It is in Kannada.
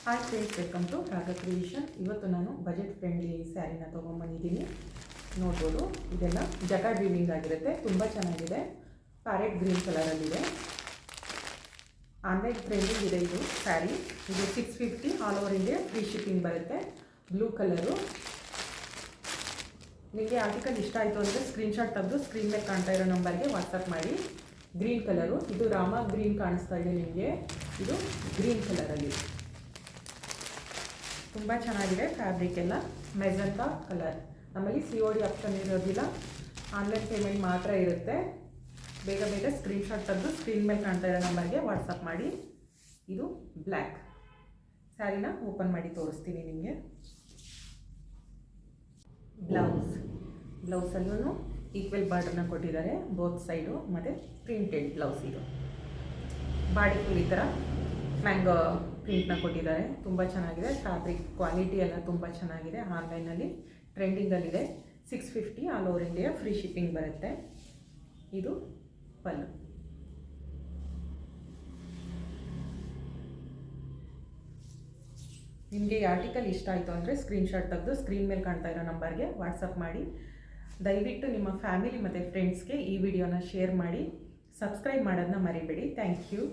ಹಾಯ್ ಫ್ರೆಂಡ್ಸ್, ವೆಲ್ಕಮ್ ಟು ರಾಗ ಕ್ರಿಯೇಷನ್. ಇವತ್ತು ನಾನು ಬಜೆಟ್ ಫ್ರೆಂಡ್ಲಿ ಸ್ಯಾರಿನ ತೊಗೊಂಬಂದಿದ್ದೀನಿ. ನೋಡ್ಬೋದು, ಇದೆಲ್ಲ ಜಕಾರ್ಡ್ ವೀವಿಂಗ್ ಆಗಿರುತ್ತೆ. ತುಂಬ ಚೆನ್ನಾಗಿದೆ. ಪ್ಯಾರೆಟ್ ಗ್ರೀನ್ ಕಲರಲ್ಲಿದೆ. ಆನ್ಲೈನ್ ಟ್ರೆಂಡಿಂಗ್ ಇದೆ ಇದು ಸ್ಯಾರಿ. ಇದು 650 all over India free shipping ಬರುತ್ತೆ. Blue colour. ನಿಮಗೆ ಆರ್ಟಿಕಲ್ ಇಷ್ಟ ಆಯಿತು ಅಂದರೆ ಸ್ಕ್ರೀನ್ಶಾಟ್ ತೆಗೆದು ಸ್ಕ್ರೀನ್ ಮೇಲೆ ಕಾಣ್ತಾ ಇರೋ ನಂಬರ್ಗೆ ವಾಟ್ಸಪ್ ಮಾಡಿ. ಗ್ರೀನ್ ಕಲರು, ಇದು ರಾಮ ಗ್ರೀನ್ ಕಾಣಿಸ್ತಾ ಇದೆ ನಿಮಗೆ. ಇದು ಗ್ರೀನ್ ಕಲರಲ್ಲಿ ತುಂಬ ಚೆನ್ನಾಗಿದೆ. ಫ್ಯಾಬ್ರಿಕ್ ಎಲ್ಲ ಮೆಜಂತಾ ಕಲರ್. ನಮ್ಮಲ್ಲಿ COD ಆಪ್ಷನ್ ಇರೋದಿಲ್ಲ, ಆನ್ಲೈನ್ ಪೇಮೆಂಟ್ ಮಾತ್ರ ಇರುತ್ತೆ. ಬೇಗ ಬೇಗ ಸ್ಕ್ರೀನ್ಶಾಟ್ ತೆಗೆದು ಸ್ಕ್ರೀನ್ ಮೇಲೆ ಕಾಣ್ತಾ ಇರೋ ನಂಬರ್ಗೆ ವಾಟ್ಸಪ್ ಮಾಡಿ. ಇದು ಬ್ಲ್ಯಾಕ್ ಸ್ಯಾರಿನ ಓಪನ್ ಮಾಡಿ ತೋರಿಸ್ತೀನಿ ನಿಮಗೆ. ಬ್ಲೌಸಲ್ಲೂ ಈಕ್ವಲ್ ಬಾರ್ಡರ್ನ ಕೊಟ್ಟಿದ್ದಾರೆ ಬೋತ್ ಸೈಡು, ಮತ್ತು ಪ್ರಿಂಟೆಡ್ ಬ್ಲೌಸ್. ಇದು ಬಾಡಿ ಫುಲ್ ಈ ಥರ ಮ್ಯಾಂಗೋ ಪ್ರಿಂಟ್ನ ಕೊಟ್ಟಿದ್ದಾರೆ. ತುಂಬ ಚೆನ್ನಾಗಿದೆ. ಫ್ಯಾಬ್ರಿಕ್ ಕ್ವಾಲಿಟಿ ಎಲ್ಲ ತುಂಬ ಚೆನ್ನಾಗಿದೆ. ಆನ್ಲೈನಲ್ಲಿ ಟ್ರೆಂಡಿಂಗಲ್ಲಿದೆ. 650 all over India free shipping ಬರುತ್ತೆ. ಇದು ಪಲ್ಲು. ನಿಮಗೆ ಈ ಆರ್ಟಿಕಲ್ ಇಷ್ಟ ಆಯಿತು ಅಂದರೆ ಸ್ಕ್ರೀನ್ಶಾಟ್ ತೆಗೆದು ಸ್ಕ್ರೀನ್ ಮೇಲೆ ಕಾಣ್ತಾ ಇರೋ ನಂಬರ್ಗೆ ವಾಟ್ಸಪ್ ಮಾಡಿ. ದಯವಿಟ್ಟು ನಿಮ್ಮ ಫ್ಯಾಮಿಲಿ ಮತ್ತು ಫ್ರೆಂಡ್ಸ್ಗೆ ಈ ವಿಡಿಯೋನ ಶೇರ್ ಮಾಡಿ. ಸಬ್ಸ್ಕ್ರೈಬ್ ಮಾಡೋದನ್ನ ಮರಿಬೇಡಿ. Thank you.